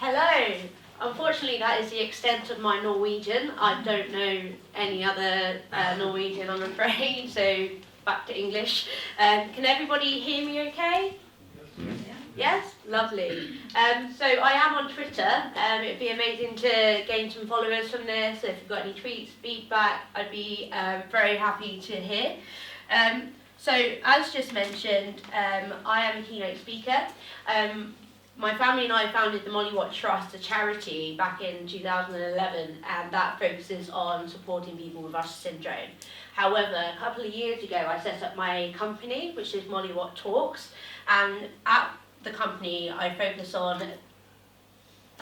Hello. Unfortunately, that is the extent of my Norwegian. I don't know any other Norwegian, I'm afraid, so back to English. Can everybody hear me okay? Yes? Lovely. So I am on Twitter. It'd be amazing to gain some followers from this. If you've got any tweets, feedback, I'd be very happy to hear. So as just mentioned, I am a keynote speaker. My family and I founded the Molly Watt Trust, a charity, back in 2011, and that focuses on supporting people with Usher syndrome. However, a couple of years ago, I set up my company, which is Molly Watt Talks, and at the company, I focus on,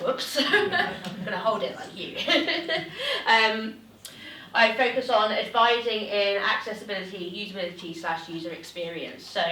whoops, I'm going to hold it like you. I focus on advising in accessibility, usability/user experience. So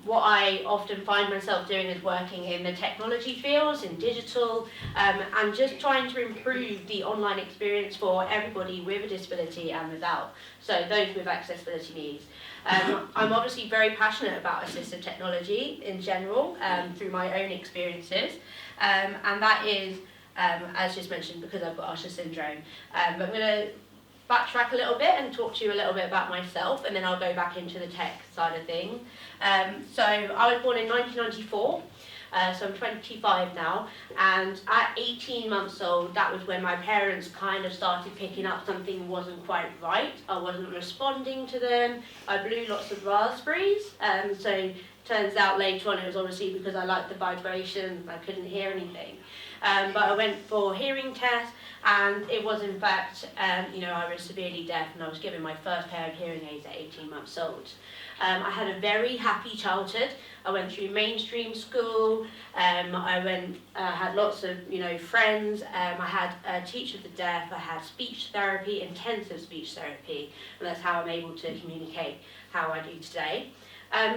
what I often find myself doing is working in the technology fields, in digital, and just trying to improve the online experience for everybody with a disability and without. So those with accessibility needs. I'm obviously very passionate about assistive technology in general, through my own experiences, and that is, as just mentioned, because I've got Usher syndrome. I'm going to backtrack a little bit and talk to you a little bit about myself, and then I'll go back into the tech side of things. So I was born in 1994, so I'm 25 now, and at 18 months old, that was when my parents kind of started picking up something wasn't quite right. I wasn't responding to them. I blew lots of raspberries, so turns out later on it was obviously because I liked the vibration, I couldn't hear anything. But I went for hearing tests, and it was in fact, I was severely deaf, and I was given my first pair of hearing aids at 18 months old. I had a very happy childhood. I went through mainstream school. I had lots of friends. I had a teacher of the deaf. I had speech therapy, intensive speech therapy, and that's how I'm able to communicate how I do today.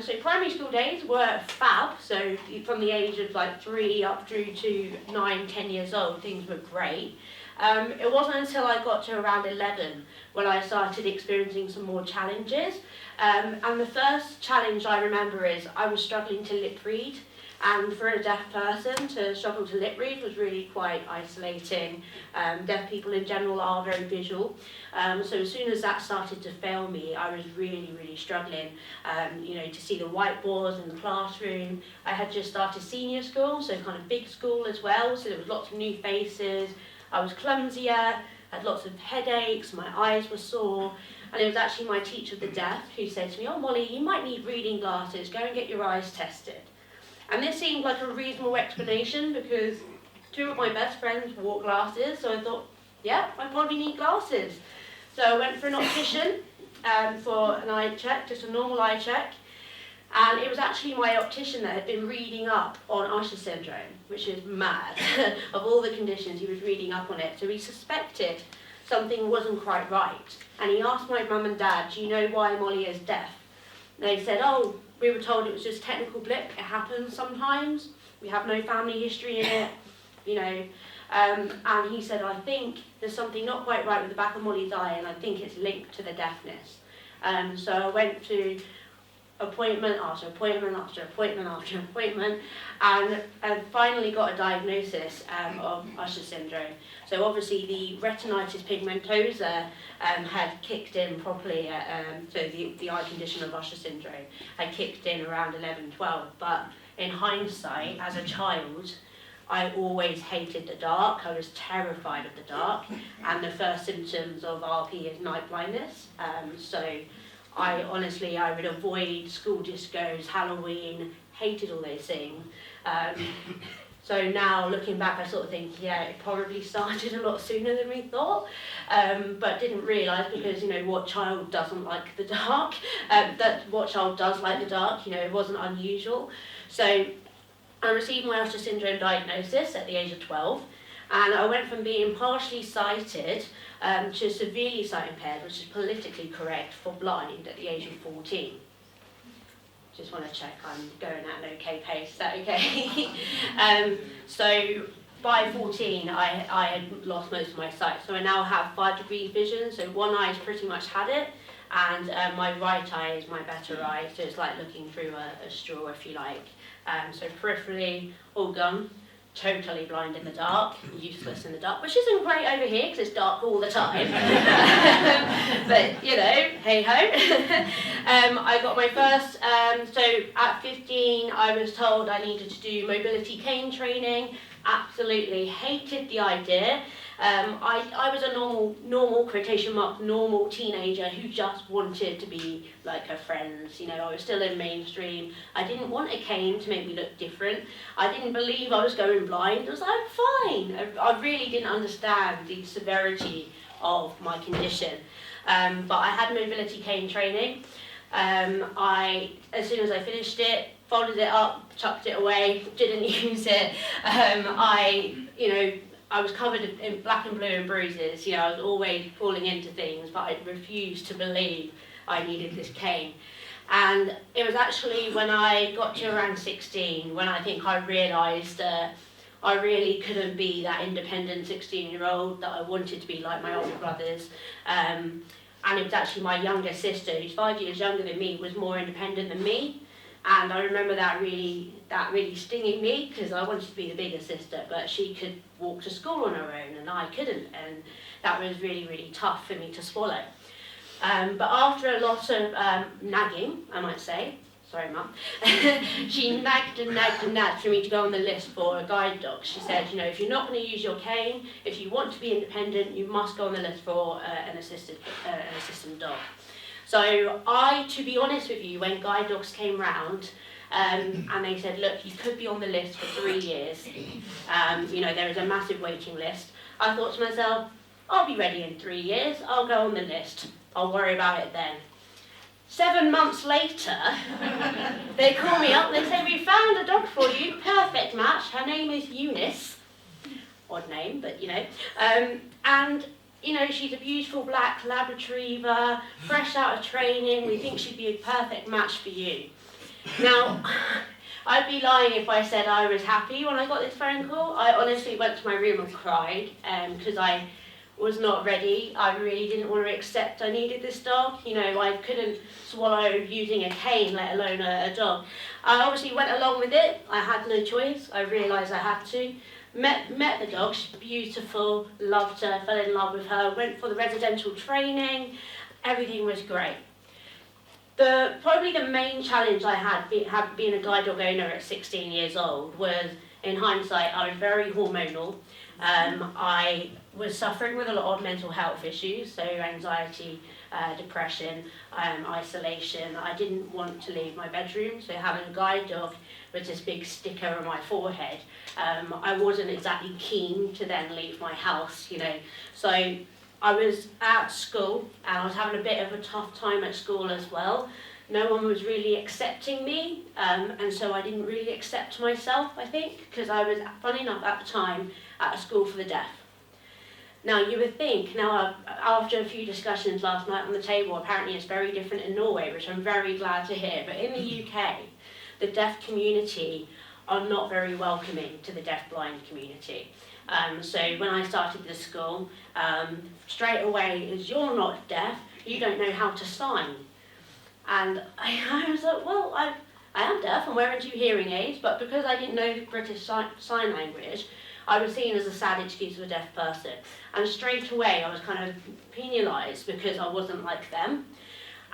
So primary school days were fab, so from the age of like 3 up through to 9, 10 years old, things were great. It wasn't until I got to around 11 when I started experiencing some more challenges. And the first challenge I remember is I was struggling to lip read. And for a deaf person to struggle to lip read was really quite isolating. Deaf people in general are very visual. So as soon as that started to fail me, I was really, really struggling, to see the whiteboards in the classroom. I had just started senior school, so kind of big school as well, so there was lots of new faces. I was clumsier, had lots of headaches, my eyes were sore, and it was actually my teacher of the deaf who said to me, "Oh Molly, you might need reading glasses, go and get your eyes tested." And this seemed like a reasonable explanation because 2 of my best friends wore glasses, so I thought, yeah, I probably need glasses. So I went for an optician for an eye check, just a normal eye check, and it was actually my optician that had been reading up on Usher syndrome, which is mad. Of all the conditions, he was reading up on it, so he suspected something wasn't quite right. And he asked my mum and dad, "Do you know why Molly is deaf?" And they said, "Oh, we were told it was just technical blip, it happens sometimes, we have no family history in it, and he said, "I think there's something not quite right with the back of Molly's eye, and I think it's linked to the deafness." So I went to appointment after appointment after appointment after appointment, and finally got a diagnosis of Usher syndrome. So obviously the retinitis pigmentosa had kicked in properly, so the eye condition of Usher syndrome had kicked in around 11, 12, but in hindsight, as a child, I always hated the dark. I was terrified of the dark, and the first symptoms of RP is night blindness. So I would avoid school discos, Halloween, hated all those things. So now looking back, I sort of think, yeah, it probably started a lot sooner than we thought, but didn't realise because, what child doesn't like the dark? What child does like the dark? It wasn't unusual. So I received my Usher syndrome diagnosis at the age of 12, and I went from being partially sighted to severely sight impaired, which is politically correct for blind, at the age of 14. Just want to check I'm going at an okay pace. Is that okay? So by 14, I had lost most of my sight. So I now have 5-degree vision. So one eye's pretty much had it, and my right eye is my better eye. So it's like looking through a straw, if you like. So peripherally, all gone. totally blind in the dark, useless in the dark, which isn't great over here because it's dark all the time. But, you know, hey-ho. I got my first, so at 15 I was told I needed to do mobility cane training. Absolutely hated the idea. I was a normal quotation mark, normal teenager who just wanted to be like her friends. You know, I was still in mainstream. I didn't want a cane to make me look different. I didn't believe I was going blind. I was like, I'm fine. I really didn't understand the severity of my condition. But I had mobility cane training. As soon as I finished it, folded it up, chucked it away, didn't use it. I was covered in black and blue and bruises. You know, I was always falling into things, but I refused to believe I needed this cane. And it was actually when I got to around 16 when I think I realised that I really couldn't be that independent 16-year-old that I wanted to be like my older brothers. And it was actually my younger sister, who's 5 years younger than me, was more independent than me. And I remember that really stinging me, because I wanted to be the bigger sister, but she could walk to school on her own and I couldn't, and that was really, really tough for me to swallow. But after a lot of nagging, I might say, sorry Mum, she nagged and nagged and nagged for me to go on the list for a guide dog. She said, you know, if you're not going to use your cane, if you want to be independent, you must go on the list for an assistant dog. So to be honest with you, when guide dogs came round, and they said, look, you could be on the list for 3 years. You know, there is a massive waiting list. I thought to myself, I'll be ready in 3 years. I'll go on the list. I'll worry about it then. 7 months later, they call me up. They say, we found a dog for you. Perfect match. Her name is Eunice. Odd name, but you know. And you know, she's a beautiful black lab retriever, fresh out of training. We think she'd be a perfect match for you. Now, I'd be lying if I said I was happy when I got this phone call. I honestly went to my room and cried because I was not ready. I really didn't want to accept I needed this dog. You know, I couldn't swallow using a cane, let alone a dog. I obviously went along with it. I had no choice. I realised I had to. Met the dog, she's beautiful, loved her, fell in love with her, went for the residential training, everything was great. Probably the main challenge I had being a guide dog owner at 16 years old was, in hindsight, I was very hormonal. I was suffering with a lot of mental health issues, so anxiety, depression, isolation. I didn't want to leave my bedroom, so having a guide dog with this big sticker on my forehead, I wasn't exactly keen to then leave my house, you know. So I was at school, and I was having a bit of a tough time at school as well. No one was really accepting me, and so I didn't really accept myself, I think, because I was, funny enough, at the time, at a school for the deaf. Now, you would think, after a few discussions last night on the table, apparently it's very different in Norway, which I'm very glad to hear, but in the UK, the deaf community are not very welcoming to the deaf-blind community. So when I started this school, straight away, as you're not deaf, you don't know how to sign. And I was like, well, I am deaf, I'm wearing 2 hearing aids, but because I didn't know the British Sign Language, I was seen as a sad excuse of a deaf person. And straight away I was kind of penalised because I wasn't like them.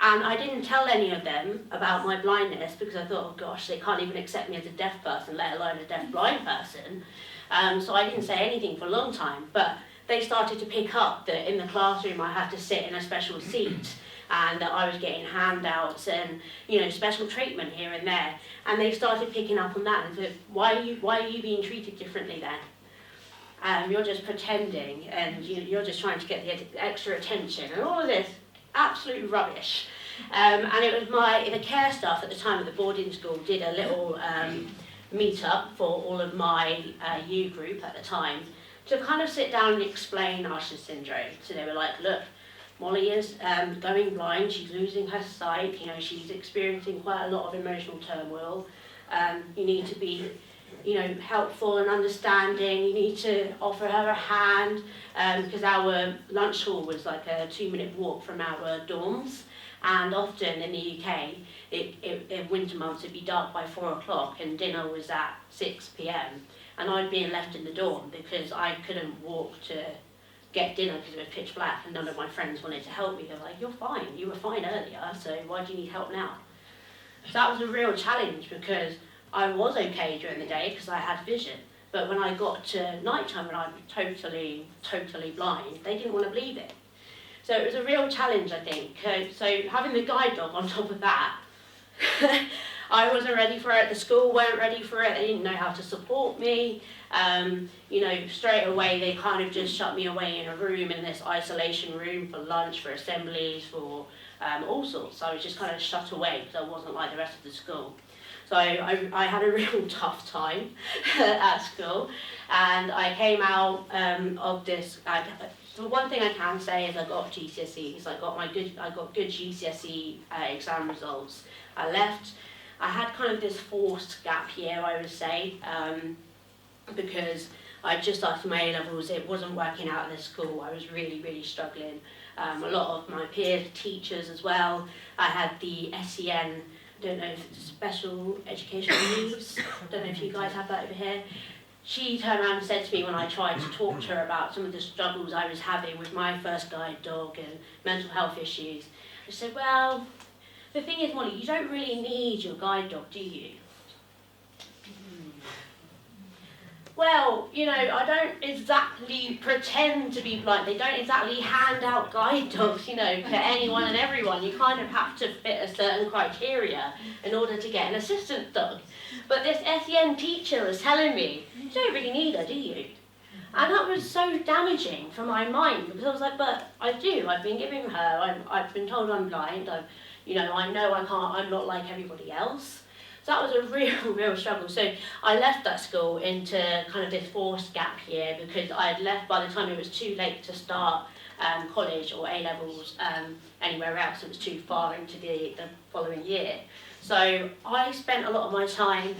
And I didn't tell any of them about my blindness because I thought, oh gosh, they can't even accept me as a deaf person, let alone a deaf-blind person. So I didn't say anything for a long time. But they started to pick up that in the classroom I had to sit in a special seat and that I was getting handouts and, you know, special treatment here and there. And they started picking up on that and said, why are you being treated differently then? You're just pretending and you're just trying to get the extra attention and all of this absolute rubbish. And it was the care staff at the time of the boarding school did a little meet-up for all of my U group at the time to kind of sit down and explain Usher syndrome. So they were like, look, Molly is going blind, she's losing her sight, you know, she's experiencing quite a lot of emotional turmoil. You need to be, you know, helpful and understanding. You need to offer her a hand because our lunch hall was like a 2-minute walk from our dorms, and often in the UK, in winter months it'd be dark by 4 o'clock and dinner was at 6 p.m. and I'd been left in the dorm because I couldn't walk to get dinner because it was pitch black and none of my friends wanted to help me. They were like, you're fine, you were fine earlier, so why do you need help now? So that was a real challenge because I was okay during the day because I had vision. But when I got to night time when I was totally blind, they didn't want to believe it. So it was a real challenge, I think. So having the guide dog on top of that, I wasn't ready for it, the school weren't ready for it, they didn't know how to support me. Straight away they kind of just shut me away in a room, in this isolation room, for lunch, for assemblies, for all sorts. So I was just kind of shut away because I wasn't like the rest of the school. So I had a real tough time at school, and I came out of this. The one thing I can say is I got GCSEs. I got good GCSE exam results. I left. I had kind of this forced gap year, I would say, because I just after my A-levels, it wasn't working out in the school. I was really struggling. A lot of my peers, teachers as well. I had the SEN. Don't know if it's special educational needs. Don't know if you guys have that over here. She turned around and said to me when I tried to talk to her about some of the struggles I was having with my first guide dog and mental health issues. She said, well, the thing is, Molly, you don't really need your guide dog, do you? Well, I don't exactly pretend to be blind. They don't exactly hand out guide dogs, for anyone and everyone. You kind of have to fit a certain criteria in order to get an assistant dog. But this SEN teacher was telling me, you don't really need her, do you? And that was so damaging for my mind, because I was like, but I do. I've been giving her, I've been told I'm blind. I know I can't, I'm not like everybody else. So that was a real struggle. So I left that school into kind of this forced gap year because I had left by the time it was too late to start college or A-levels anywhere else. It was too far into the following year. So I spent a lot of my time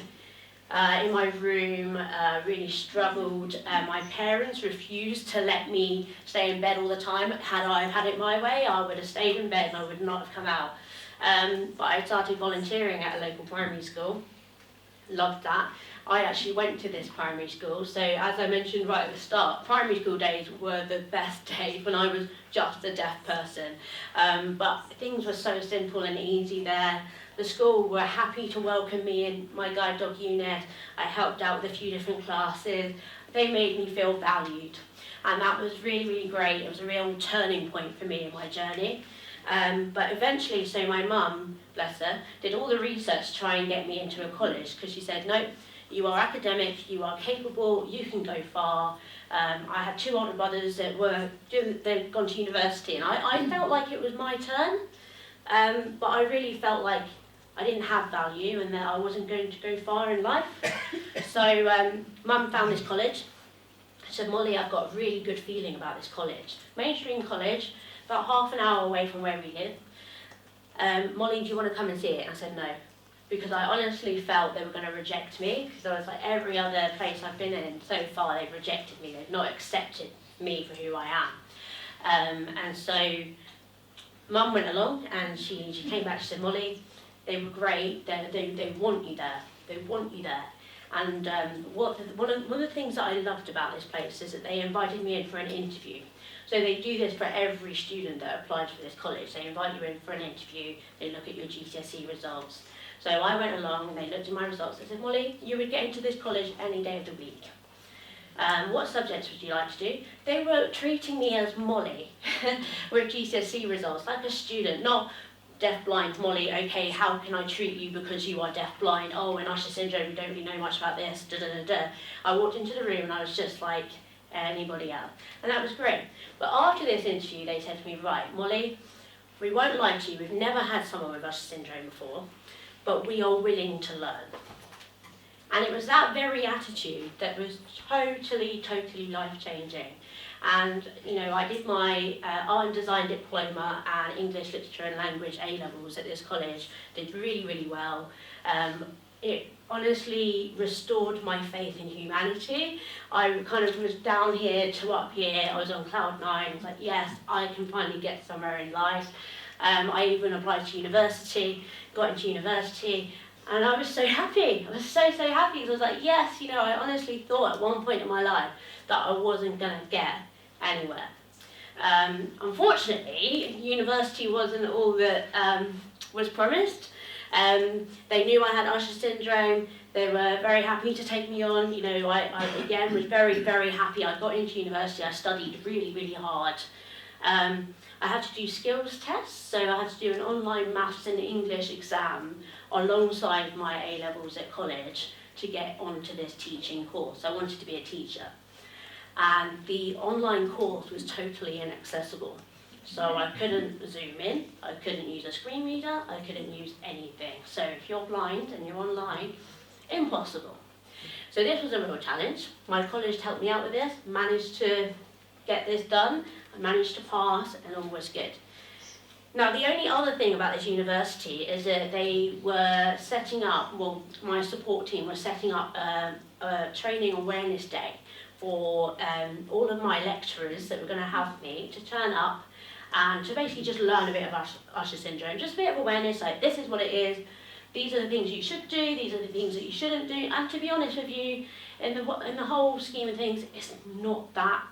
in my room, really struggled. My parents refused to let me stay in bed all the time. Had I had it my way, I would have stayed in bed and I would not have come out. But I started volunteering at a local primary school. Loved that. I actually went to this primary school, so as I mentioned right at the start, primary school days were the best days when I was just a deaf person. But things were so simple and easy there. The school were happy to welcome me in my guide dog unit. I helped out with a few different classes. They made me feel valued. And that was really great. It was a real turning point for me in my journey. But eventually, so my mum, bless her, did all the research to try and get me into a college, because she said, no, you are academic, you are capable, you can go far. I had two older brothers that they'd gone to university, and I felt like it was my turn, but I really felt like I didn't have value and that I wasn't going to go far in life. So Mum found this college. I said, Molly, I've got a really good feeling about this college. Mainstream college, about half an hour away from where we live. Molly, do you want to come and see it? And I said no, because I honestly felt they were going to reject me, because I was like, every other place I've been in so far, they've rejected me, they've not accepted me for who I am. And so Mum went along and she came back, she said, Molly, they were great, they want you there, they want you there. And one of the things that I loved about this place is that they invited me in for an interview. So they do this for every student that applies for this college. They invite you in for an interview, they look at your GCSE results. So I went along and they looked at my results. They said, Molly, you would get into this college any day of the week. What subjects would you like to do? They were treating me as Molly with GCSE results, like a student, not deaf-blind Molly, okay, how can I treat you because you are deaf-blind? Oh, in Usher syndrome, we don't really know much about this, da-da-da-da. I walked into the room and I was just like anybody else. And that was great. But after this interview, they said to me, right, Molly, we won't lie to you, we've never had someone with Usher syndrome before, but we are willing to learn. And it was that very attitude that was totally life-changing. And, I did my art and design diploma and English literature and language A-levels at this college, did really well. It honestly restored my faith in humanity. I kind of was down here to up here, I was on cloud nine, I was like, yes, I can finally get somewhere in life. I even applied to university, got into university, And I was so happy. I was so happy because I was like, yes, you know, I honestly thought at one point in my life that I wasn't going to get anywhere. Unfortunately, university wasn't all that was promised. They knew I had Usher syndrome. They were very happy to take me on. You know, I again was very happy. I got into university. I studied really hard. I had to do skills tests, so I had to do an online maths and English exam alongside my A-levels at college to get onto this teaching course. I wanted to be a teacher. And the online course was totally inaccessible. So I couldn't zoom in, I couldn't use a screen reader, I couldn't use anything. So if you're blind and you're online, impossible. So this was a real challenge. My college helped me out with this, managed to get this done, I managed to pass, and all was good. Now, the only other thing about this university is that they were setting up, well, my support team was setting up a training awareness day for all of my lecturers that were going to have me to turn up and to basically just learn a bit of Usher syndrome, just a bit of awareness, like this is what it is, these are the things you should do, these are the things that you shouldn't do, and to be honest with you, in the whole scheme of things, it's not that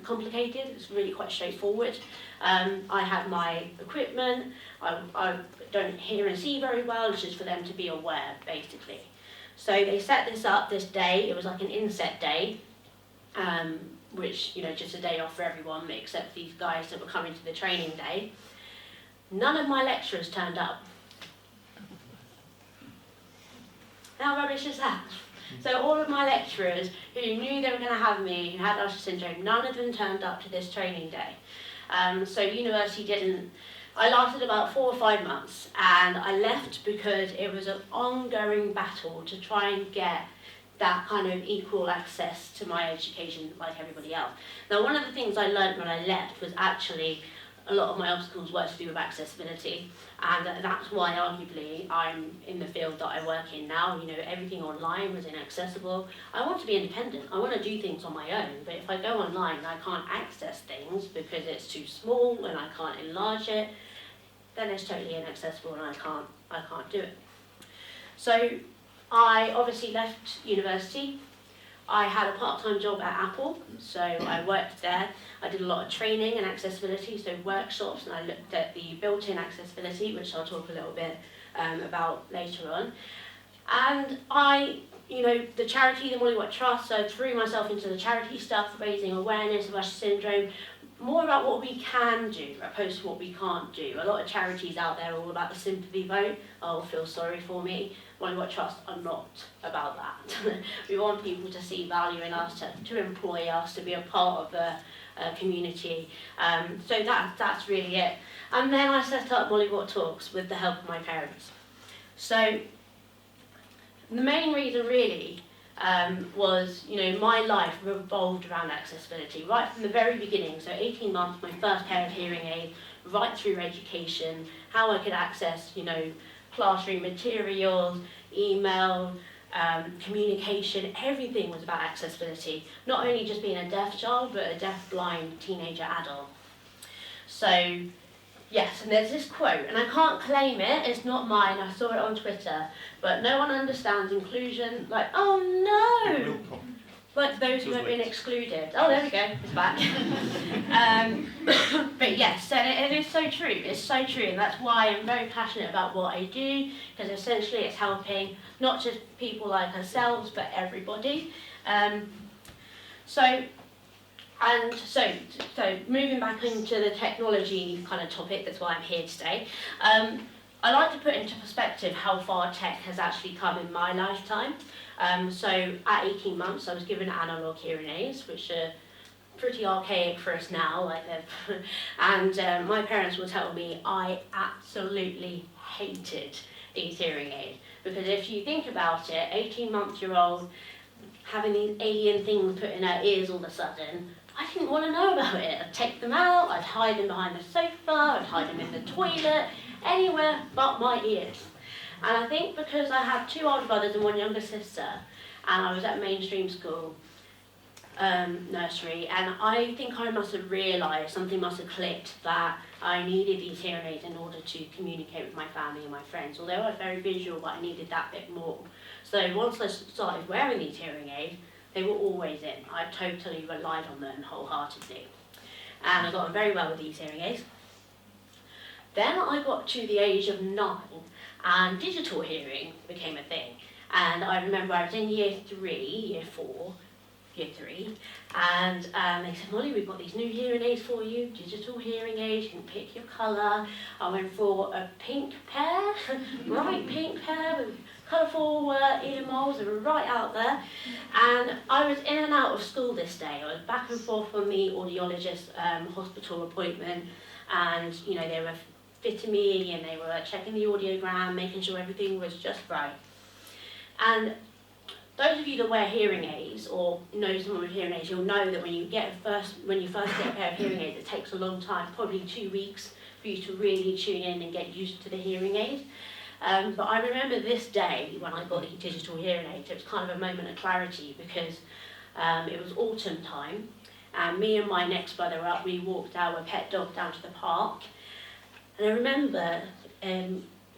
complicated. It's really quite straightforward. I have my equipment, I don't hear and see very well, it's just for them to be aware, basically. So they set this up this day, it was like an inset day, which, you know, just a day off for everyone except these guys that were coming to the training day. None of my lecturers turned up. How rubbish is that? So all of my lecturers who knew they were going to have me, who had Usher syndrome, none of them turned up to this training day. So university didn't, I lasted about 4 or 5 months, and I left because it was an ongoing battle to try and get that kind of equal access to my education like everybody else. Now, one of the things I learned when I left was actually a lot of my obstacles were to do with accessibility, and that's why arguably I'm in the field that I work in now. You know, everything online was inaccessible. I want to be independent, I want to do things on my own, but if I go online and I can't access things because it's too small and I can't enlarge it, then it's totally inaccessible and I can't do it. So I obviously left university. I had a part-time job at Apple, so I worked there. I did a lot of training and accessibility, so workshops, and I looked at the built-in accessibility, which I'll talk a little bit about later on. And you know, the charity, the Molly Watt Trust, so I threw myself into the charity stuff, raising awareness of Usher syndrome, more about what we can do opposed to what we can't do. A lot of charities out there are all about the sympathy vote, oh, feel sorry for me. Molly Watt Trust are not about that. We want people to see value in us, to employ us, to be a part of the community. So that's really it. And then I set up Molly Watt Talks with the help of my parents. So the main reason really was, you know, my life revolved around accessibility right from the very beginning. So 18 months, my first pair of hearing aids, right through education, how I could access, you know, classroom materials, email, communication, everything was about accessibility. Not only just being a deaf child, but a deaf-blind teenager adult. So, yes, and there's this quote, and I can't claim it, it's not mine, I saw it on Twitter, but no one understands inclusion like, oh no! Like those who have been excluded. Oh, there we go, it's back. But yes, and it is so true, it's so true, and that's why I'm very passionate about what I do, because essentially it's helping not just people like ourselves, but everybody. So moving back into the technology kind of topic, that's why I'm here today. I like to put into perspective how far tech has actually come in my lifetime. So at 18 months, I was given analog hearing aids, which are pretty archaic for us now, and my parents will tell me I absolutely hated these hearing aids, because if you think about it, 18-month-year-old having these alien things put in her ears all of a sudden, I didn't want to know about it. I'd take them out, I'd hide them behind the sofa, I'd hide them in the toilet, anywhere but my ears. And I think because I had 2 older brothers and 1 younger sister, and I was at mainstream school, nursery, and I think I must have realised, something must have clicked, that I needed these hearing aids in order to communicate with my family and my friends. Although I was very visual, but I needed that bit more. So once I started wearing these hearing aids, they were always in. I totally relied on them wholeheartedly. And I got on very well with these hearing aids. Then I got to the age of 9, and digital hearing became a thing. And I remember I was in year 3, and they said, Molly, we've got these new hearing aids for you, digital hearing aids, you can pick your colour. I went for a pink pair, bright pink pair with colourful ear moles, they were right out there. And I was in and out of school this day. I was back and forth from the audiologist hospital appointment, and you know, they were fitting me and they were checking the audiogram, making sure everything was just right. And those of you that wear hearing aids or know someone with hearing aids, you'll know that when you first get a pair of hearing aids, it takes a long time, probably 2 weeks, for you to really tune in and get used to the hearing aid. But I remember this day when I got the digital hearing aids, it was kind of a moment of clarity, because it was autumn time, and me and my next brother were up, we walked our pet dog down to the park, and I remember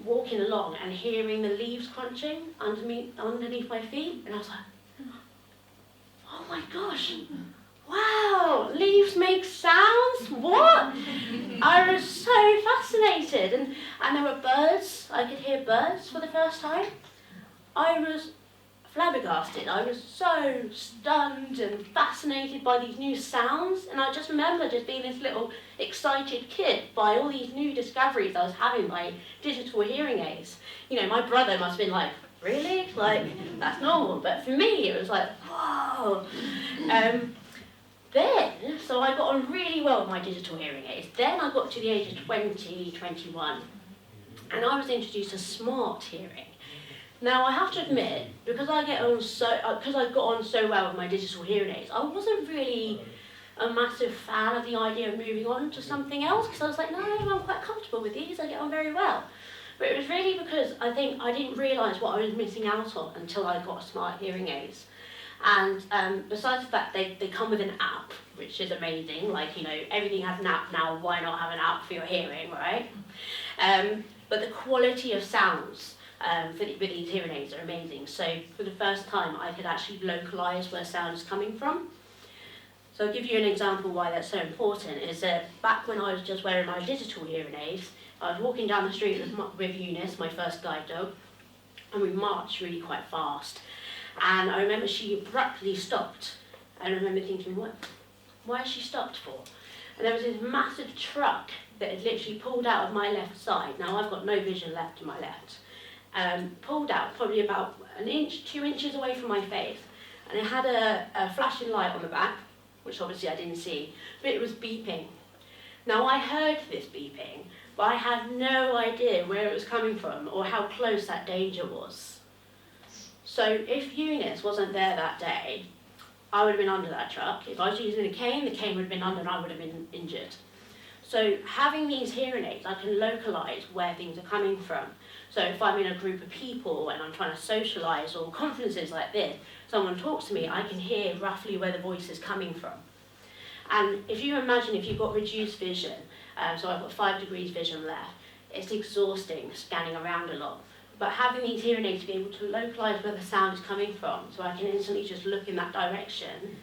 walking along and hearing the leaves crunching underneath my feet, and I was like, oh my gosh, wow, leaves make sounds, what? I was so fascinated, and there were birds, I could hear birds for the first time. I was flabbergasted, I was so stunned and fascinated by these new sounds, and I just remember just being this little excited kid by all these new discoveries I was having by digital hearing aids. You know, my brother must have been like, really? Like, that's normal, but for me it was like, whoa. So I got on really well with my digital hearing aids. Then I got to the age of 20, 21, and I was introduced to smart hearing. Now I have to admit, because I got on so well with my digital hearing aids, I wasn't really a massive fan of the idea of moving on to something else, because I was like, no, I'm quite comfortable with these, I get on very well. But it was really because I think I didn't realise what I was missing out on until I got smart hearing aids. And besides the fact they come with an app, which is amazing, like, you know, everything has an app now, why not have an app for your hearing, right? But the quality of sounds with these hearing aids are amazing. So for the first time, I could actually localise where sound is coming from. So I'll give you an example why that's so important, is that back when I was just wearing my digital hearing aids, I was walking down the street with Eunice, my first guide dog, and we marched really quite fast. And I remember she abruptly stopped. And I remember thinking, why has she stopped for? And there was this massive truck that had literally pulled out of my left side. Now I've got no vision left to my left. Pulled out probably about 1 inch, 2 inches away from my face. And it had a flashing light on the back, which obviously I didn't see, but it was beeping. Now I heard this beeping, but I had no idea where it was coming from or how close that danger was. So if Eunice wasn't there that day, I would have been under that truck. If I was using the cane would have been under and I would have been injured. So having these hearing aids, I can localise where things are coming from. So if I'm in a group of people and I'm trying to socialise, or conferences like this, someone talks to me, I can hear roughly where the voice is coming from. And if you imagine if you've got reduced vision, so I've got 5 degrees vision left, it's exhausting scanning around a lot. But having these hearing aids to be able to localise where the sound is coming from, so I can instantly just look in that direction,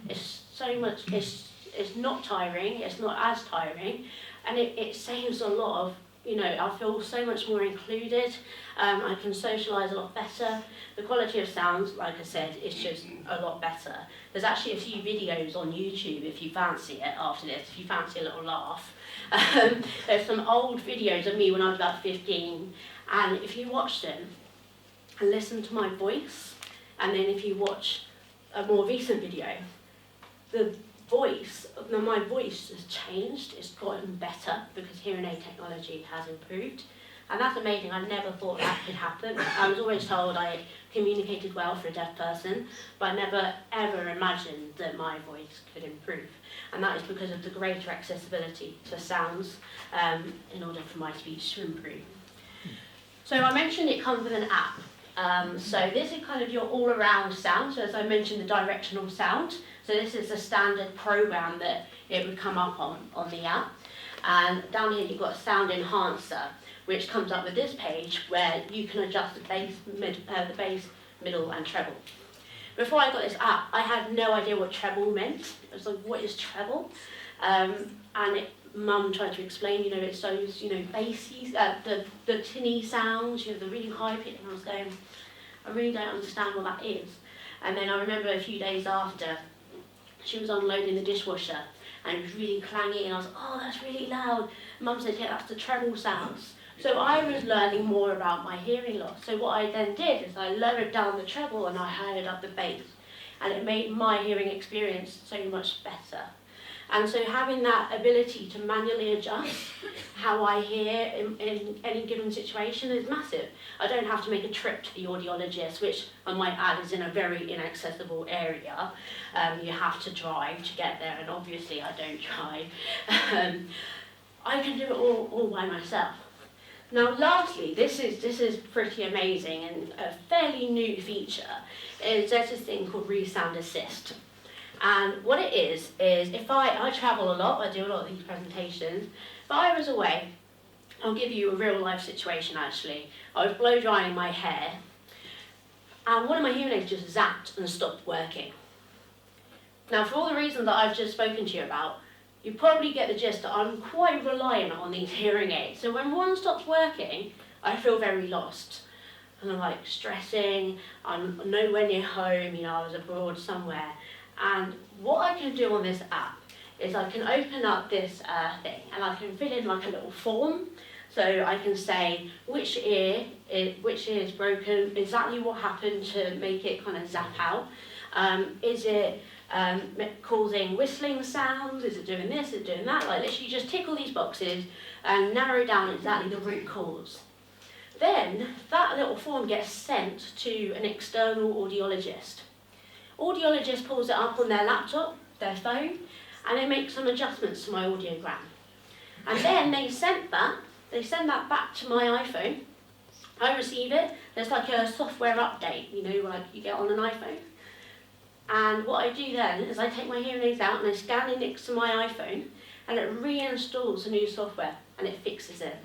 it's so much, it's not tiring, it's not as tiring, and it saves a lot of, you know, I feel so much more included, I can socialise a lot better. The quality of sounds, like I said, is just a lot better. There's actually a few videos on YouTube if you fancy it after this, if you fancy a little laugh. There's some old videos of me when I was about 15, and if you watch them and listen to my voice, and then if you watch a more recent video, my voice has changed, it's gotten better because hearing aid technology has improved. And that's amazing, I never thought that could happen. I was always told I communicated well for a deaf person, but I never ever imagined that my voice could improve. And that is because of the greater accessibility to sounds in order for my speech to improve. So I mentioned it comes with an app. So this is kind of your all-around sound. So as I mentioned, the directional sound. So this is a standard program that it would come up on the app. And down here you've got a sound enhancer, which comes up with this page where you can adjust the bass, middle and treble. Before I got this app, I had no idea what treble meant. I was like, what is treble? Mum tried to explain, it's those, bassy, the tinny sounds, the really high pitch, and I was going, I really don't understand what that is. And then I remember a few days after, she was unloading the dishwasher, and it was really clangy, and I was like, oh, that's really loud. Mum said, yeah, that's the treble sounds. So I was learning more about my hearing loss. So what I then did is I lowered down the treble and I heard up the bass, and it made my hearing experience so much better. And so having that ability to manually adjust how I hear in any given situation is massive. I don't have to make a trip to the audiologist, which I might add is in a very inaccessible area. You have to drive to get there, and obviously I don't drive. I can do it all by myself. Now lastly, this is pretty amazing and a fairly new feature, is there's this thing called Resound Assist. And what it is if I travel a lot, I do a lot of these presentations. If I was away, I'll give you a real life situation actually. I was blow drying my hair, and one of my hearing aids just zapped and stopped working. Now for all the reasons that I've just spoken to you about, you probably get the gist that I'm quite reliant on these hearing aids. So when one stops working, I feel very lost. And I'm like stressing, I'm nowhere near home, I was abroad somewhere. And what I can do on this app is I can open up this thing and I can fill in like a little form. So I can say which ear is broken, exactly what happened to make it kind of zap out. Is it causing whistling sounds? Is it doing this? Is it doing that? Like literally just tick all these boxes and narrow down exactly the root cause. Then that little form gets sent to an external audiologist. Audiologist pulls it up on their laptop, their phone, and they make some adjustments to my audiogram. And then they send that back to my iPhone. I receive it. There's like a software update, like you get on an iPhone. And what I do then is I take my hearing aids out and I scan it next to my iPhone, and it reinstalls the new software and it fixes it.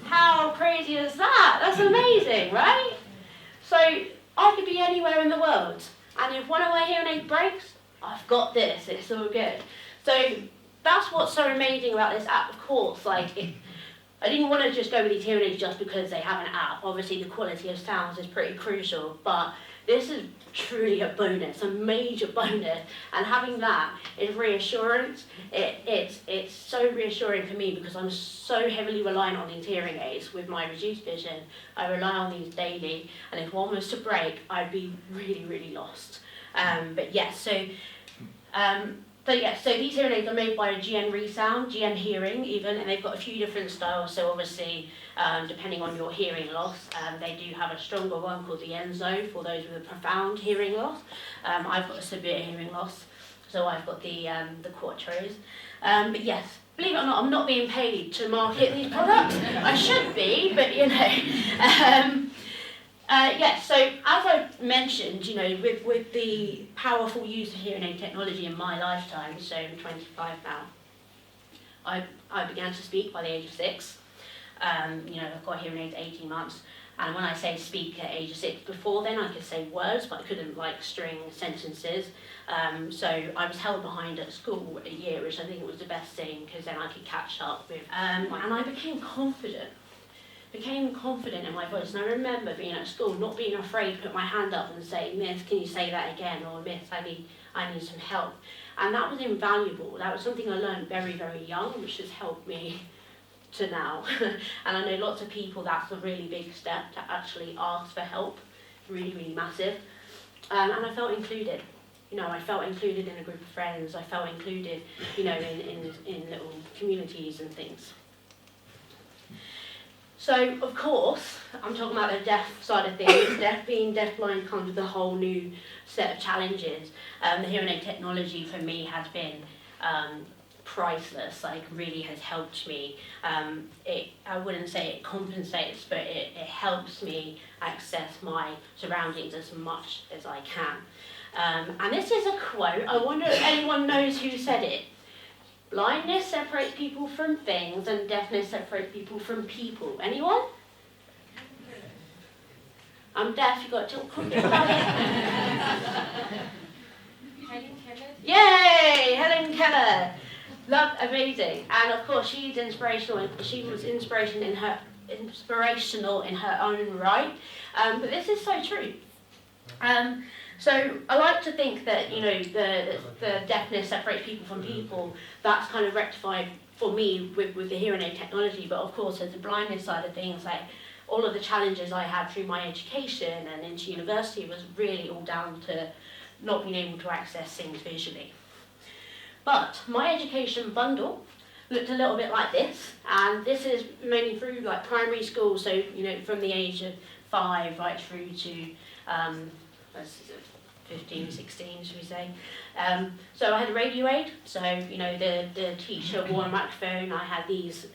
How crazy is that? That's amazing, right? So I could be anywhere in the world, and if one of my hearing aids breaks, I've got this, it's all good. So that's what's so amazing about this app, of course. I didn't want to just go with these hearing aids just because they have an app. Obviously the quality of sounds is pretty crucial, but this is truly a bonus, a major bonus, and having that is reassurance. It's so reassuring for me because I'm so heavily reliant on these hearing aids with my reduced vision. I rely on these daily, and if one was to break, I'd be really, really lost. So these hearing aids are made by GN Resound, GN Hearing even, and they've got a few different styles. So obviously, depending on your hearing loss, they do have a stronger one called the Enzo for those with a profound hearing loss. I've got a severe hearing loss, so I've got the Quattros. But yes, believe it or not, I'm not being paid to market these products. I should be, but so as I mentioned, with the powerful use of hearing aid technology in my lifetime, so I'm 25 now, I began to speak by the age of 6. I've got hearing aids 18 months, and when I say speak at age of 6, before then I could say words, but I couldn't string sentences. So I was held behind at school a year, which I think was the best thing, because then I could catch up with, and I became confident in my voice. And I remember being at school, not being afraid to put my hand up and say, Miss, can you say that again? Or Miss, I need some help. And that was invaluable. That was something I learned very, very young, which has helped me to now. And I know lots of people, that's a really big step to actually ask for help. Really, really massive. And I felt included. I felt included in a group of friends. I felt included, in little communities and things. So, of course, I'm talking about the deaf side of things. Being deafblind comes with a whole new set of challenges. The hearing aid technology for me has been priceless. Like, really has helped me. I wouldn't say it compensates, but it helps me access my surroundings as much as I can. And this is a quote. I wonder if anyone knows who said it. Blindness separates people from things, and deafness separates people from people. Anyone? I'm deaf, you got to talk about it. Helen Keller. Yay! Helen Keller. Love, amazing. And of course, she's inspirational. She was inspirational in her own right. But this is so true. So I like to think that, you know, the deafness separates people from people. That's kind of rectified for me with the hearing aid technology. But of course, there's the blindness side of things, like all of the challenges I had through my education and into university was really all down to not being able to access things visually. But my education bundle looked a little bit like this, and this is mainly through like primary school, so you know, from the age of 5 right through to 15, 16, should we say. So I had a radio aid, so you know, the teacher wore a microphone. I had these.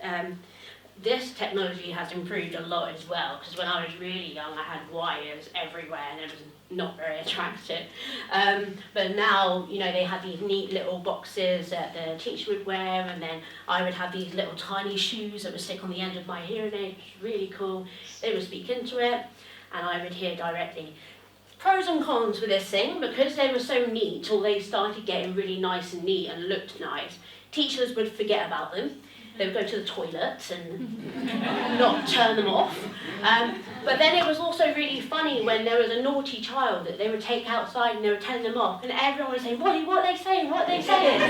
This technology has improved a lot as well, because when I was really young I had wires everywhere and it was not very attractive. But now, you know, they had these neat little boxes that the teacher would wear, and then I would have these little tiny shoes that would stick on the end of my hearing aid, which was really cool. They would speak into it and I would hear directly. Pros and cons with this thing, because they were so neat, or they started getting really nice and neat and looked nice, teachers would forget about them. They would go to the toilets and not turn them off. But then it was also really funny when there was a naughty child that they would take outside and they would turn them off, and everyone would say, what are they saying? What are they saying?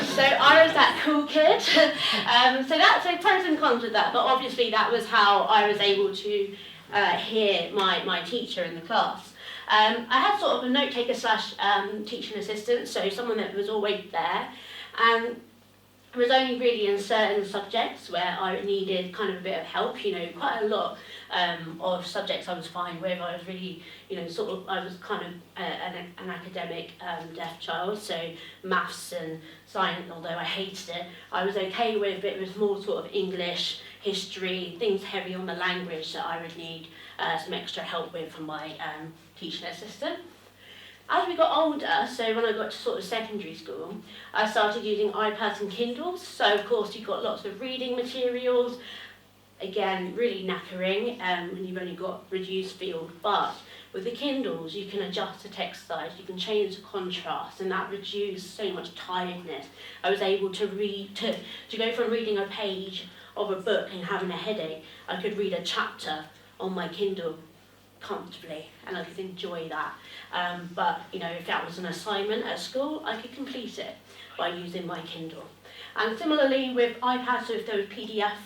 So I was that cool kid. So that's the pros and cons with that, but obviously that was how I was able to hear my teacher in the class. I had sort of a note taker / teaching assistant, so someone that was always there. And it was only really in certain subjects where I needed kind of a bit of help, you know, quite a lot of subjects I was fine with. I was really, you know, sort of, I was kind of an academic deaf child, so maths and science, although I hated it, I was okay with, but it was more sort of English, history, things heavy on the language that I would need some extra help with from my teaching assistant. As we got older, so when I got to sort of secondary school, I started using iPads and Kindles. So of course you've got lots of reading materials. Again, really knackering when you've only got reduced field. But with the Kindles, you can adjust the text size, you can change the contrast, and that reduced so much tiredness. I was able to read, to go from reading a page of a book and having a headache, I could read a chapter on my Kindle comfortably, and I could enjoy that. But you know, if that was an assignment at school, I could complete it by using my Kindle. And similarly with iPads, so if there was PDF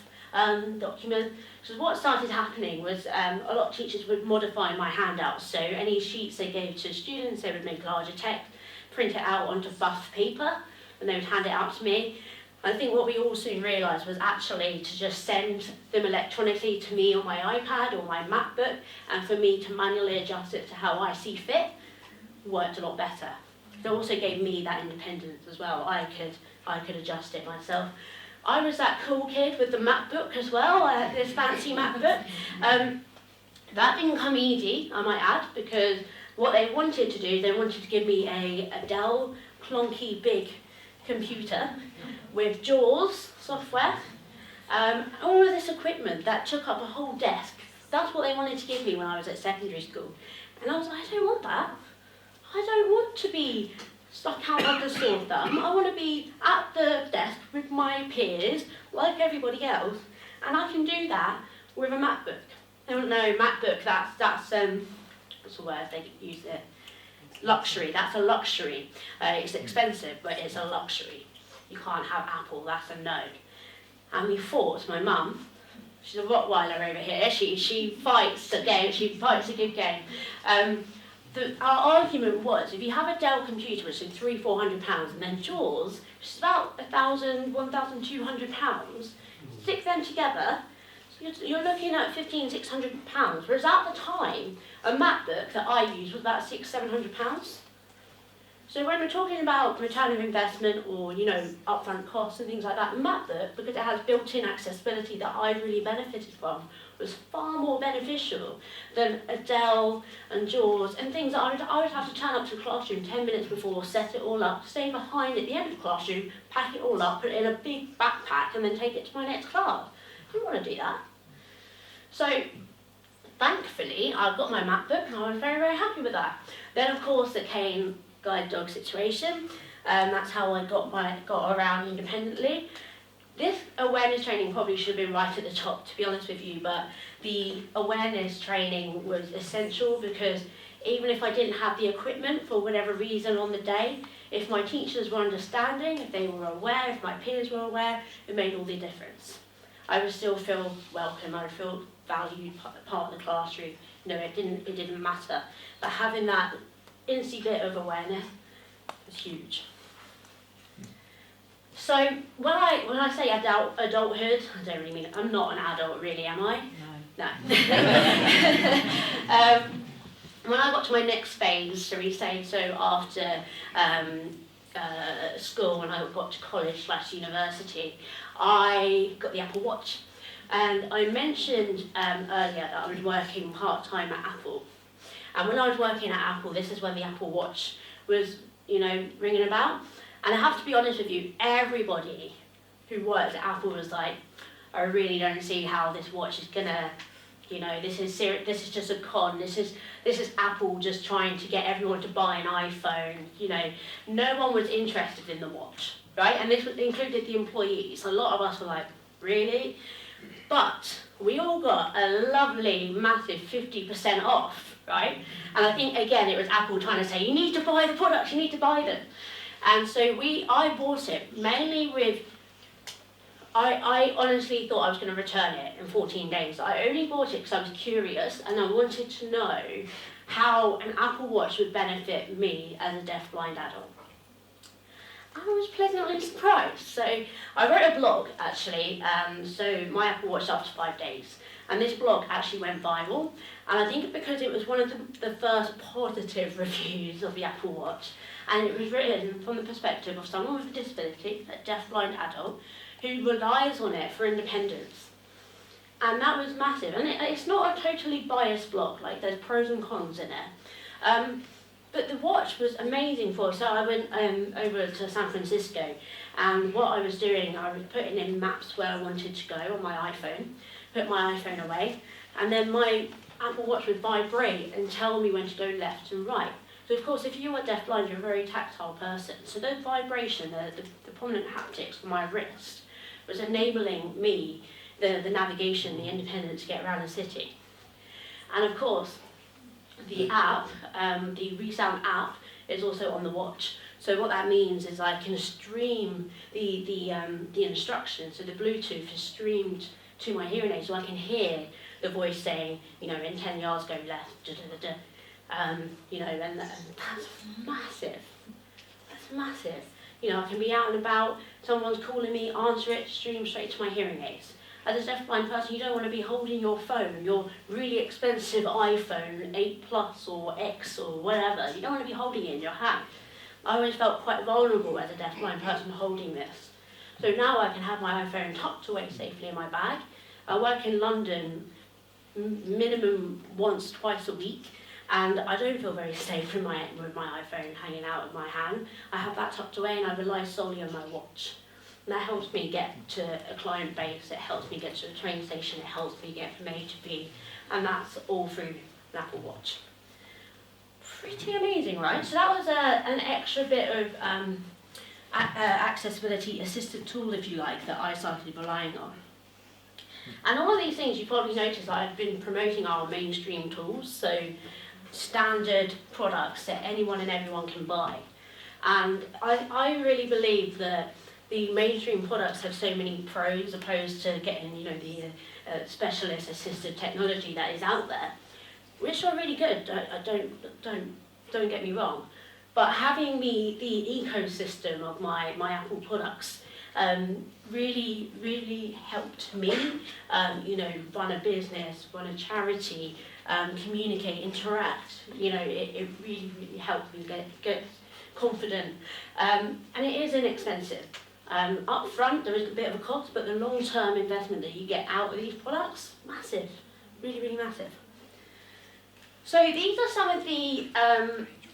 document, so what started happening was a lot of teachers would modify my handouts. So any sheets they gave to students, they would make larger text, print it out onto buff paper, and they would hand it out to me. I think what we all soon realised was actually to just send them electronically to me on my iPad or my MacBook, and for me to manually adjust it to how I see fit worked a lot better. It also gave me that independence as well. I could adjust it myself. I was that cool kid with the MacBook as well. I had this fancy MacBook. That didn't come easy, I might add, because what they wanted to do, they wanted to give me a Dell clunky big computer with JAWS software, all of this equipment that took up a whole desk. That's what they wanted to give me when I was at secondary school. And I was like, I don't want that. I don't want to be stuck out like a sore thumb. I want to be at the desk with my peers, like everybody else, and I can do that with a MacBook. They don't know MacBook, that's what's the word they use it? Luxury, that's a luxury. It's expensive, but it's a luxury. You can't have Apple, that's a no. And we fought, my mum, she's a Rottweiler over here, she fights a game, she fights a good game. Our argument was, if you have a Dell computer which is £300-400, and then JAWS, which is about £1,200, stick them together, you're looking at £1,500-600, whereas at the time, a MacBook that I used was about £600-700. So when we're talking about return of investment or, upfront costs and things like that, MacBook, because it has built-in accessibility that I really benefited from, was far more beneficial than Adele and Jaws and things that I would have to turn up to the classroom 10 minutes before, set it all up, stay behind at the end of the classroom, pack it all up, put it in a big backpack and then take it to my next class. I didn't want to do that. So thankfully, I got my MacBook and I was very, very happy with that. Then of course there came guide dog situation. That's how I got around independently. This awareness training probably should have been right at the top, to be honest with you, but the awareness training was essential because even if I didn't have the equipment for whatever reason on the day, if my teachers were understanding, if they were aware, if my peers were aware, it made all the difference. I would still feel welcome, I would feel valued, part of the classroom. It didn't matter. But having that instant bit of awareness was huge. So when I say adulthood, I don't really mean it. I'm not an adult, really, am I? No. When I got to my next phase, shall we say, so after school, when I got to college/university, I got the Apple Watch. And I mentioned earlier that I was working part-time at Apple. And when I was working at Apple, this is when the Apple Watch was, ringing about. And I have to be honest with you, everybody who works at Apple was like, I really don't see how this watch is gonna, this is just a con. This is Apple just trying to get everyone to buy an iPhone. No one was interested in the watch, right? And this included the employees. A lot of us were like, really? But we all got a lovely, massive 50% off, right? And I think, again, it was Apple trying to say, you need to buy the products, you need to buy them. And so I bought it mainly with, I honestly thought I was going to return it in 14 days. I only bought it because I was curious and I wanted to know how an Apple Watch would benefit me as a deaf-blind adult. I was pleasantly surprised. So I wrote a blog, actually, so my Apple Watch after 5 days. And this blog actually went viral. And I think because it was one of the first positive reviews of the Apple Watch, and it was written from the perspective of someone with a disability, a deaf-blind adult, who relies on it for independence. And that was massive. And it's not a totally biased blog, like there's pros and cons in it. But the watch was amazing for us. So I went over to San Francisco, and what I was doing, I was putting in maps where I wanted to go on my iPhone, put my iPhone away, and then my Apple Watch would vibrate and tell me when to go left and right. So of course, if you are deafblind, you're a very tactile person. So the vibration, the prominent haptics on my wrist, was enabling me the navigation, the independence to get around the city. And of course, the app, the Resound app, is also on the watch. So what that means is I can stream the instructions. So the Bluetooth is streamed to my hearing aid, so I can hear the voice saying, in 10 yards go left, and that's massive. That's massive. I can be out and about, someone's calling me, answer it, stream straight to my hearing aids. As a deaf-blind person, you don't want to be holding your phone, your really expensive iPhone 8 Plus or X or whatever. You don't want to be holding it in your hand. I always felt quite vulnerable as a deaf-blind person holding this. So now I can have my iPhone tucked away safely in my bag. I work in London minimum once, twice a week, and I don't feel very safe with my iPhone hanging out in my hand. I have that tucked away and I rely solely on my watch. And that helps me get to a client base, it helps me get to a train station, it helps me get from A to B, and that's all through an Apple Watch. Pretty amazing, right? So that was an extra bit of accessibility assistant tool, if you like, that I started relying on. And all of these things you probably noticed that I've been promoting are mainstream tools, so standard products that anyone and everyone can buy. And I really believe that the mainstream products have so many pros opposed to getting, the specialist assisted technology that is out there, which are really good. Don't get me wrong, but having the ecosystem of my Apple products really helped me, run a business, run a charity, communicate, interact. It really helped me confident, and it is inexpensive. Up front, there is a bit of a cost, but the long-term investment that you get out of these products, massive, really, really massive. So these are some of the,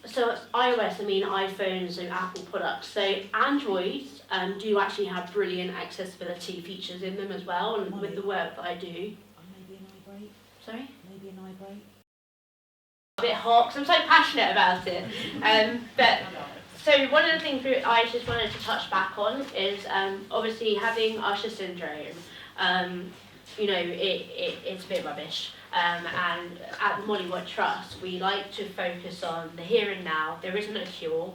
so it's iOS, I mean iPhones and Apple products. So Androids do actually have brilliant accessibility features in them as well, and with the work that I do. Maybe an eye break. Sorry? Maybe an eye break. A bit hot, because I'm so passionate about it. But so one of the things I just wanted to touch back on is obviously having Usher syndrome. You know, it's a bit rubbish. And at the Mollywood Trust, we like to focus on the here and now. There isn't a cure.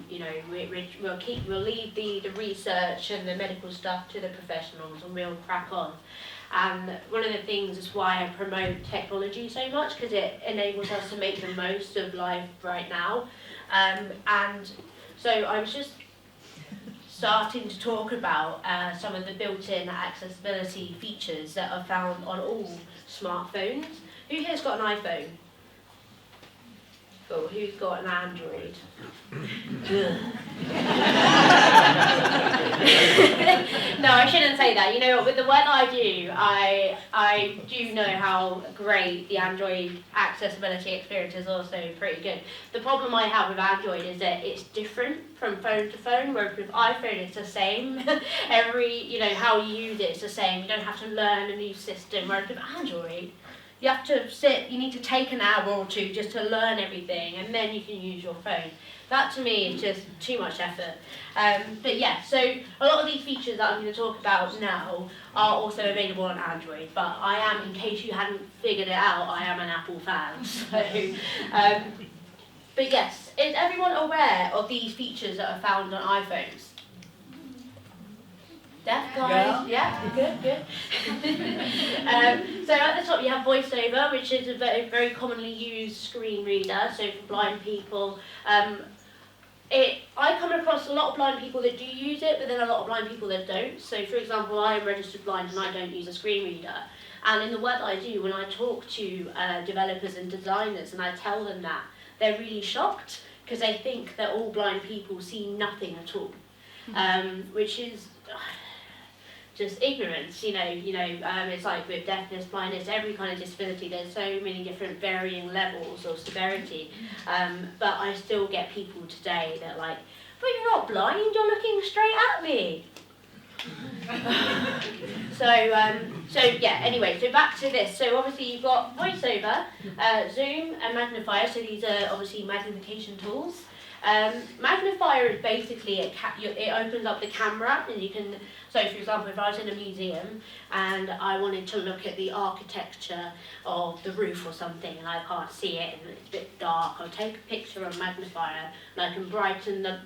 You know, we'll leave the research and the medical stuff to the professionals, and we'll crack on. And one of the things is why I promote technology so much, because it enables us to make the most of life right now. And so I was just starting to talk about some of the built-in accessibility features that are found on all smartphones. Who here's got an iPhone? Cool. Who's got an Android? No, I shouldn't say that. You know what, with the work that I do, I do know how great the Android accessibility experience is, also pretty good. The problem I have with Android is that it's different from phone to phone, whereas with iPhone it's the same. You know, how you use it is the same. You don't have to learn a new system, whereas with Android, you have to you need to take an hour or two just to learn everything, and then you can use your phone. That to me is just too much effort. But yeah, so a lot of these features that I'm going to talk about now are also available on Android, but I am, in case you hadn't figured it out, I am an Apple fan. So, but yes, is everyone aware of these features that are found on iPhones? Deaf guys? Yeah, good. So at the top you have VoiceOver, which is a very, very commonly used screen reader, so for blind people. I come across a lot of blind people that do use it, but then a lot of blind people that don't. So for example, I am registered blind and I don't use a screen reader. And in the work that I do, when I talk to developers and designers and I tell them that, they're really shocked because they think that all blind people see nothing at all, which is just ignorance, you know, it's like with deafness, blindness, every kind of disability, there's so many different varying levels of severity, but I still get people today that are like, but you're not blind, you're looking straight at me. So yeah, anyway, so back to this. So obviously you've got VoiceOver, Zoom and Magnifier, so these are obviously magnification tools. Magnifier is basically, it opens up the camera, and you can, so for example, if I was in a museum and I wanted to look at the architecture of the roof or something and I can't see it and it's a bit dark, I'll take a picture on Magnifier and I can brighten the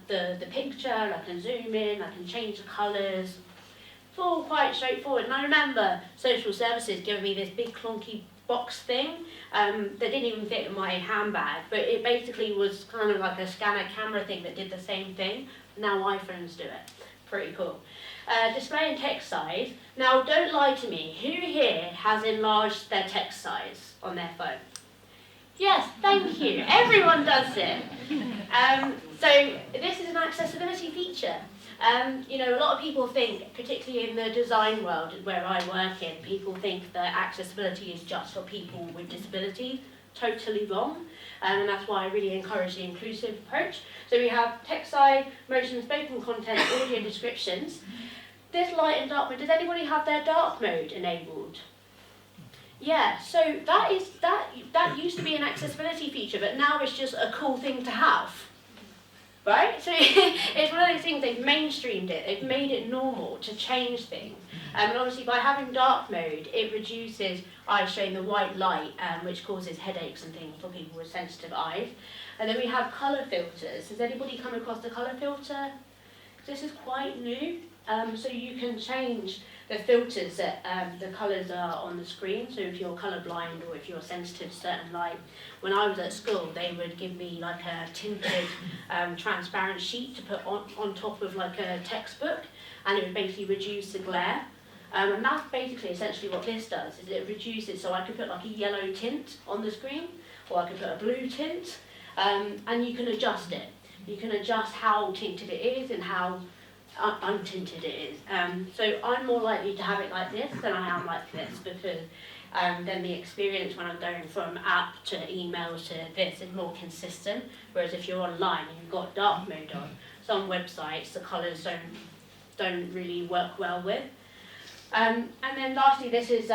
picture, I can zoom in, I can change the colours. It's all quite straightforward. And I remember social services giving me this big clunky box thing that didn't even fit in my handbag, but it basically was kind of like a scanner camera thing that did the same thing. Now iPhones do it. Pretty cool. Display and text size. Now don't lie to me, who here has enlarged their text size on their phone? Yes, thank you. Everyone does it. So this is an accessibility feature. You know, a lot of people think, particularly in the design world where I work in, people think that accessibility is just for people with disabilities. Totally wrong. And that's why I really encourage the inclusive approach. So we have text size, motion, spoken content, audio descriptions. This light and dark mode, does anybody have their dark mode enabled? Yeah, so that used to be an accessibility feature, but now it's just a cool thing to have. Right? So it's one of those things, they've mainstreamed it, they've made it normal to change things. And obviously by having dark mode, it reduces eyes showing the white light, which causes headaches and things for people with sensitive eyes. And then we have colour filters. Has anybody come across the colour filter? This is quite new. So you can change the filters that the colours are on the screen. So if you're colourblind or if you're sensitive to certain light. When I was at school, they would give me like a tinted transparent sheet to put on top of like a textbook, and it would basically reduce the glare. And that's basically essentially what this does, is it reduces, so I could put like a yellow tint on the screen, or I could put a blue tint, and you can adjust it. You can adjust how tinted it is and how untinted it is. So I'm more likely to have it like this than I am like this, because then the experience when I'm going from app to emails to this is more consistent. Whereas if you're online and you've got dark mode on, some websites the colours don't really work well with. And then lastly, this is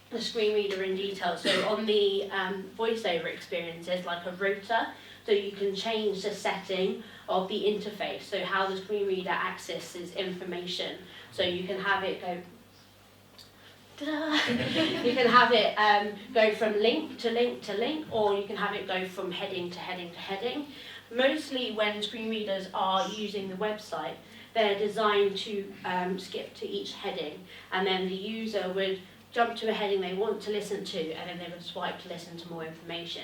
the screen reader in detail. So on the voiceover experience, there's like a rotor, so you can change the setting of the interface, so how the screen reader accesses information. So you can have it go, you can have it go from link to link to link, or you can have it go from heading to heading to heading. Mostly when screen readers are using the website, they're designed to skip to each heading, and then the user would jump to a heading they want to listen to, and then they would swipe to listen to more information.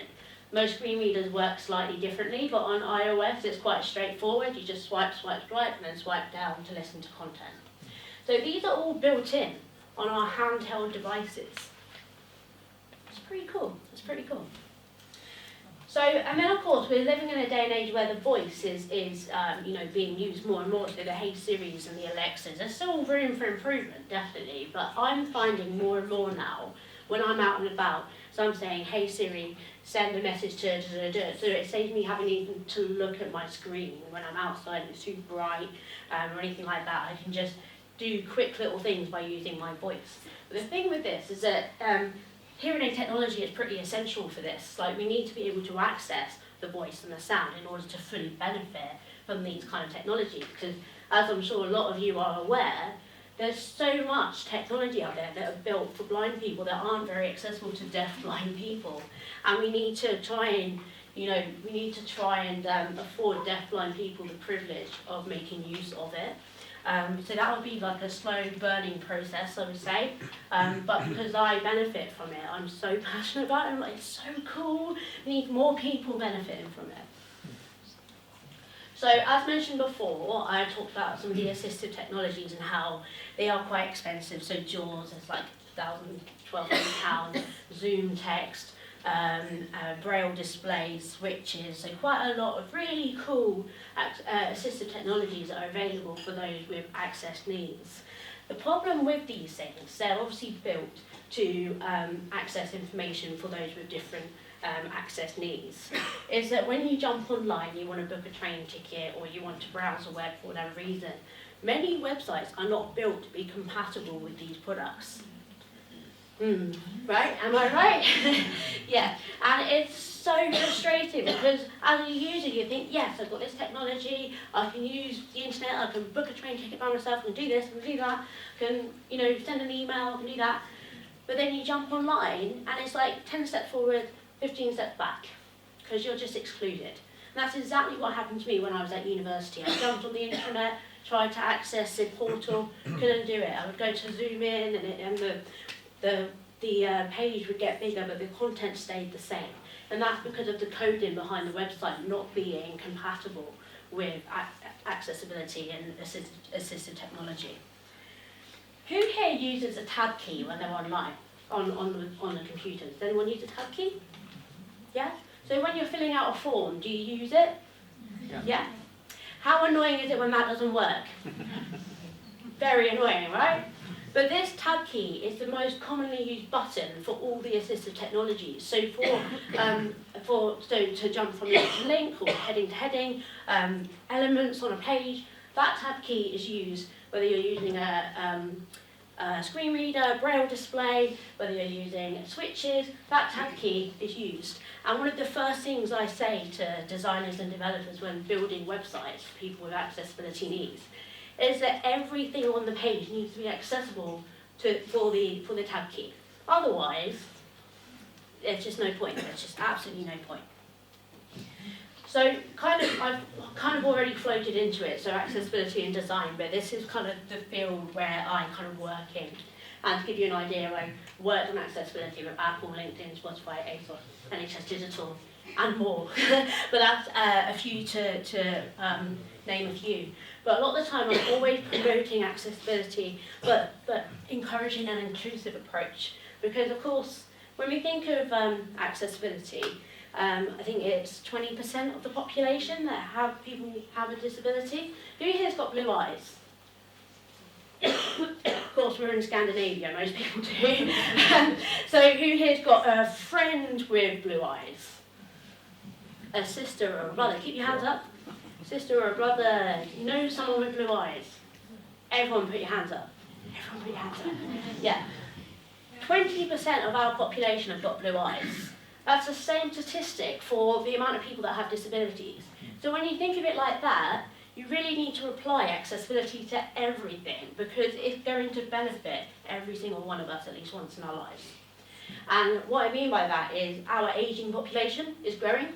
Most screen readers work slightly differently, but on iOS it's quite straightforward. You just swipe, swipe, swipe, and then swipe down to listen to content. So these are all built in on our handheld devices. It's pretty cool. It's pretty cool. So, and then of course we're living in a day and age where the voice is being used more and more. So the Hey Siris and the Alexas, there's still room for improvement, definitely. But I'm finding more and more now when I'm out and about. So I'm saying, Hey Siri, send a message to so it saves me having even to look at my screen when I'm outside and it's too bright or anything like that. I can just do quick little things by using my voice. But the thing with this is that hearing aid technology is pretty essential for this. Like, we need to be able to access the voice and the sound in order to fully benefit from these kind of technologies. Because as I'm sure a lot of you are aware, there's so much technology out there that are built for blind people that aren't very accessible to deaf blind people. And we need to try and afford deaf blind people the privilege of making use of it. So that would be like a slow burning process, I would say. But because I benefit from it, I'm so passionate about it. I'm like, it's so cool. We need more people benefiting from it. So as mentioned before, I talked about some of the assistive technologies and how they are quite expensive. So JAWS is like £1,200, Zoom text, braille displays, switches, so quite a lot of really cool assistive technologies that are available for those with access needs. The problem with these things, they're obviously built to access information for those with different access needs, is that when you jump online, you want to book a train ticket or you want to browse the web for whatever reason, many websites are not built to be compatible with these products. Right? Am I right? Yeah. And it's so frustrating because as a user you think, yes, I've got this technology, I can use the internet, I can book a train ticket by myself, I can do this, I can do that, I can send an email, I can do that. But then you jump online and it's like 10 steps forward, 15 steps back, because you're just excluded. And that's exactly what happened to me when I was at university. I jumped on the internet, tried to access the portal, couldn't do it. I would go to zoom in and the page would get bigger, but the content stayed the same. And that's because of the coding behind the website not being compatible with accessibility and assistive technology. Who here uses a tab key when they're online, on the computer? Does anyone use a tab key? Yeah? So when you're filling out a form, do you use it? Yeah? How annoying is it when that doesn't work? Very annoying, right? But this tab key is the most commonly used button for all the assistive technologies. So to jump from link to link or heading to heading, elements on a page, that tab key is used whether you're using a screen reader, braille display, whether you're using switches, that tab key is used. And one of the first things I say to designers and developers when building websites for people with accessibility needs is that everything on the page needs to be accessible for the tab key. Otherwise, there's just no point. There's just absolutely no point. So I've kind of already floated into it, so accessibility and design, but this is kind of the field where I kind of work in. And to give you an idea, I worked on accessibility with Apple, LinkedIn, Spotify, ASOS, NHS Digital, and more. But that's a few to name a few. But a lot of the time I'm always promoting accessibility, but encouraging an inclusive approach. Because of course, when we think of accessibility, I think it's 20% of the population that people have a disability. Who here's got blue eyes? Of course, we're in Scandinavia, most people do. So who here's got a friend with blue eyes? A sister or a brother? Keep your hands up. Sister or a brother, you know someone with blue eyes? Everyone put your hands up. Everyone put your hands up. Yeah. 20% of our population have got blue eyes. That's the same statistic for the amount of people that have disabilities. So when you think of it like that, you really need to apply accessibility to everything because it's going to benefit every single one of us at least once in our lives. And what I mean by that is our ageing population is growing.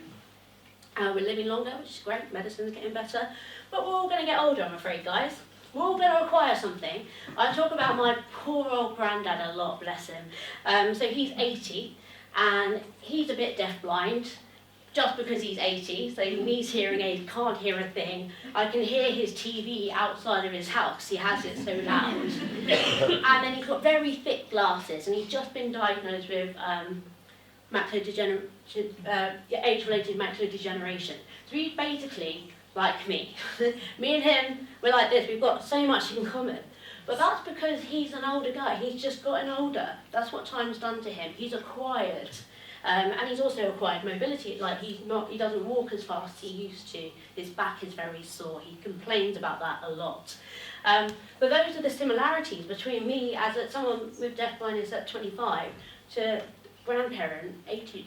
We're living longer, which is great, medicine's getting better. But we're all going to get older, I'm afraid, guys. We're all going to require something. I talk about my poor old granddad a lot, bless him. So he's 80, and he's a bit deafblind, just because he's 80, so he needs hearing aid, can't hear a thing. I can hear his TV outside of his house, he has it so loud. And then he's got very thick glasses, and he's just been diagnosed with age-related macular degeneration. So he's basically like me. Me and him, we're like this, we've got so much in common. But that's because he's an older guy, he's just gotten older. That's what time's done to him. He's acquired. And he's also acquired mobility, like he doesn't walk as fast as he used to. His back is very sore, he complains about that a lot. But those are the similarities between me as someone with deaf blindness at 25 to grandparent, 80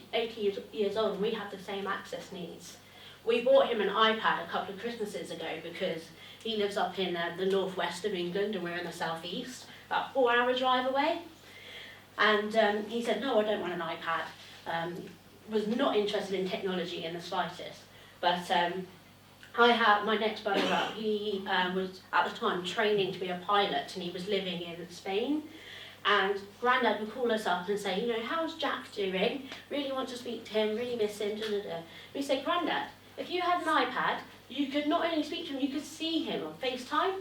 years old, and we have the same access needs. We bought him an iPad a couple of Christmases ago because he lives up in the northwest of England and we're in the southeast, about 4-hour drive away. And he said, no, I don't want an iPad. Was not interested in technology in the slightest. But I have my next brother up. He was at the time training to be a pilot, and he was living in Spain. And Grandad would call us up and say, you know, how's Jack doing? Really want to speak to him. Really miss him. We say, Grandad, if you had an iPad, you could not only speak to him, you could see him on FaceTime.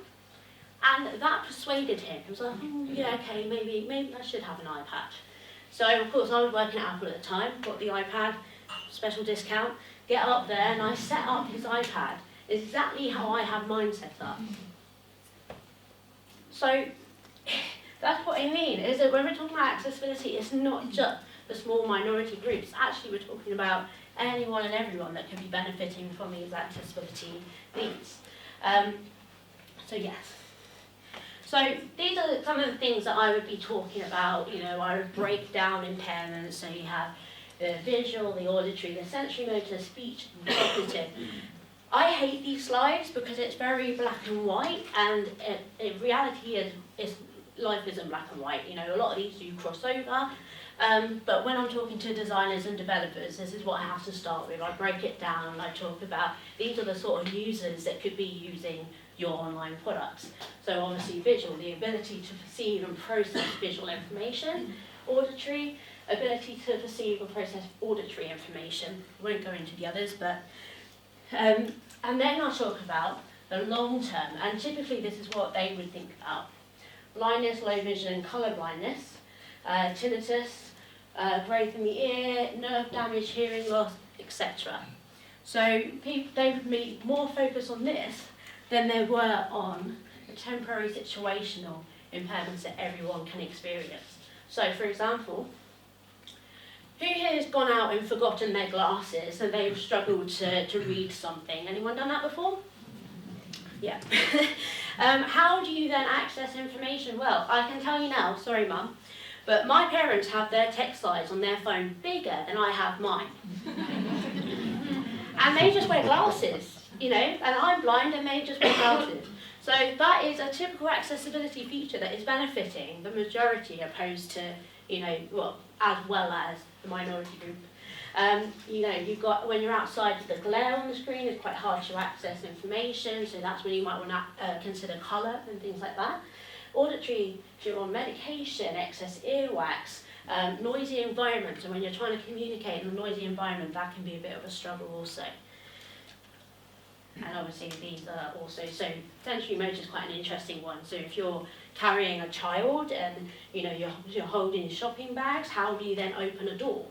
And that persuaded him. He was like, oh, yeah, okay, maybe I should have an iPad. So, of course, I was working at Apple at the time, got the iPad, special discount, get up there, and I set up his iPad exactly how I have mine set up. So, that's what I mean, is that when we're talking about accessibility, it's not just the small minority groups. Actually, we're talking about anyone and everyone that could be benefiting from these accessibility needs. So, yes. So these are some of the things that I would be talking about. You know, I would break down impairments. So you have the visual, the auditory, the sensory motor, speech, and cognitive. I hate these slides because it's very black and white, and in reality is life isn't black and white. You know, a lot of these do cross over. But when I'm talking to designers and developers, this is what I have to start with. I break it down and I talk about these are the sort of users that could be using your online products. So obviously visual, the ability to perceive and process visual information. Auditory, ability to perceive and process auditory information. I won't go into the others, but... and then I'll talk about the long term, and typically this is what they would think about. Blindness, low vision, colour blindness, tinnitus, growth in the ear, nerve damage, hearing loss, etc. So they would be more focused on this than they were on the temporary situational impairments that everyone can experience. So, for example, who here has gone out and forgotten their glasses and they've struggled to read something? Anyone done that before? Yeah. How do you then access information? Well, I can tell you now, sorry mum, but my parents have their text size on their phone bigger than I have mine. And they just wear glasses. You know, and I'm blind and they just wear glasses. So that is a typical accessibility feature that is benefiting the majority opposed to, you know, as well as the minority group. You know, you've got, when you're outside, the glare on the screen is quite hard to access information, so that's when you might want to consider colour and things like that. Auditory, if you're on medication, excess earwax, noisy environment, so when you're trying to communicate in a noisy environment, that can be a bit of a struggle also. And obviously these are also, so sensory motor is quite an interesting one. So if you're carrying a child and you know you're holding shopping bags, how do you then open a door?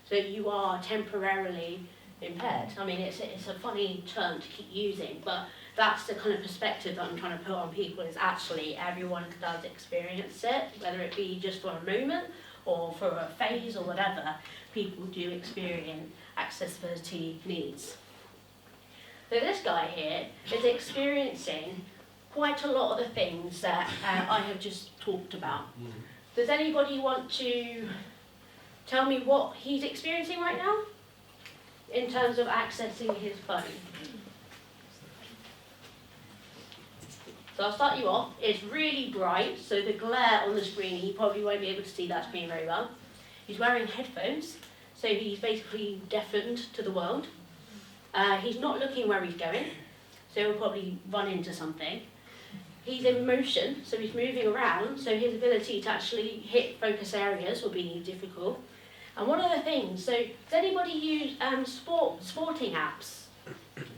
So you are temporarily impaired. I mean, it's a funny term to keep using, but that's the kind of perspective that I'm trying to put on people, is actually everyone does experience it, whether it be just for a moment or for a phase or whatever, people do experience accessibility needs. So this guy here is experiencing quite a lot of the things that I have just talked about. Does anybody want to tell me what he's experiencing right now in terms of accessing his phone? So I'll start you off. It's really bright, so the glare on the screen, he probably won't be able to see that screen very well. He's wearing headphones, so he's basically deafened to the world. He's not looking where he's going, so he'll probably run into something. He's in motion, so he's moving around, so his ability to actually hit focus areas will be difficult. And one of the things, so does anybody use sporting apps,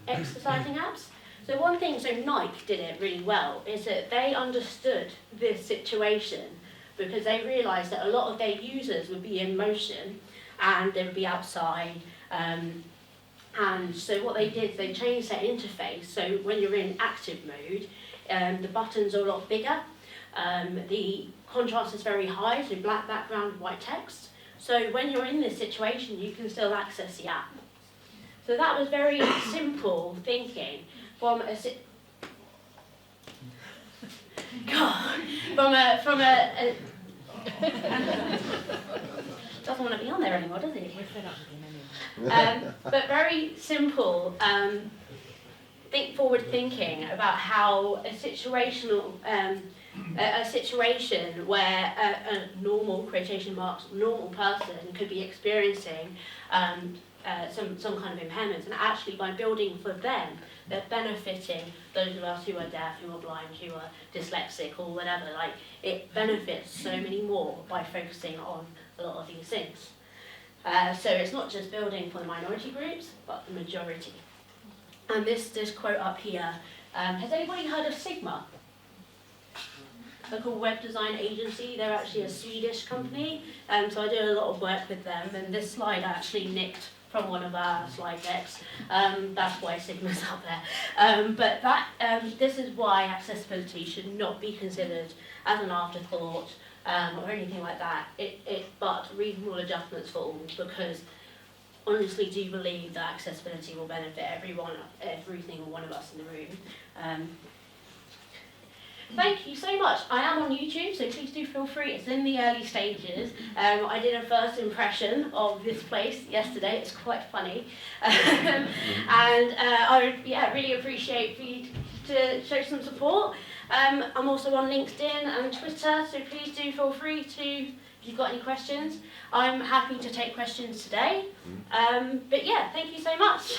exercising apps? So one thing, so Nike did it really well, is that they understood this situation because they realised that a lot of their users would be in motion and they would be outside. And so what they did, they changed their interface. So when you're in active mode, the buttons are a lot bigger. The contrast is very high, so black background, white text. So when you're in this situation, you can still access the app. So that was very simple thinking from a doesn't want to be on there anymore, does it? We're fed up with him anyway. But very simple, forward thinking about how a situational, a situation where a normal, quotation marks, normal person could be experiencing some kind of impairments, and actually by building for them, they're benefiting those of us who are deaf, who are blind, who are dyslexic or whatever. Like, it benefits so many more by focusing on a lot of these things. So it's not just building for the minority groups, but the majority. And this quote up here, has anybody heard of Sigma? They're called web design agency. They're actually a Swedish company. So I do a lot of work with them, and this slide I actually nicked from one of our slide decks. That's why Sigma's up there. But this is why accessibility should not be considered as an afterthought or anything like that. But reasonable adjustments for all, because honestly do believe that accessibility will benefit every single one of us in the room. Thank you so much. I am on YouTube, so please do feel free. It's in the early stages. I did a first impression of this place yesterday. It's quite funny. And I would really appreciate for you to show some support. I'm also on LinkedIn and Twitter, so please do feel free to, if you've got any questions. I'm happy to take questions today. But yeah, thank you so much.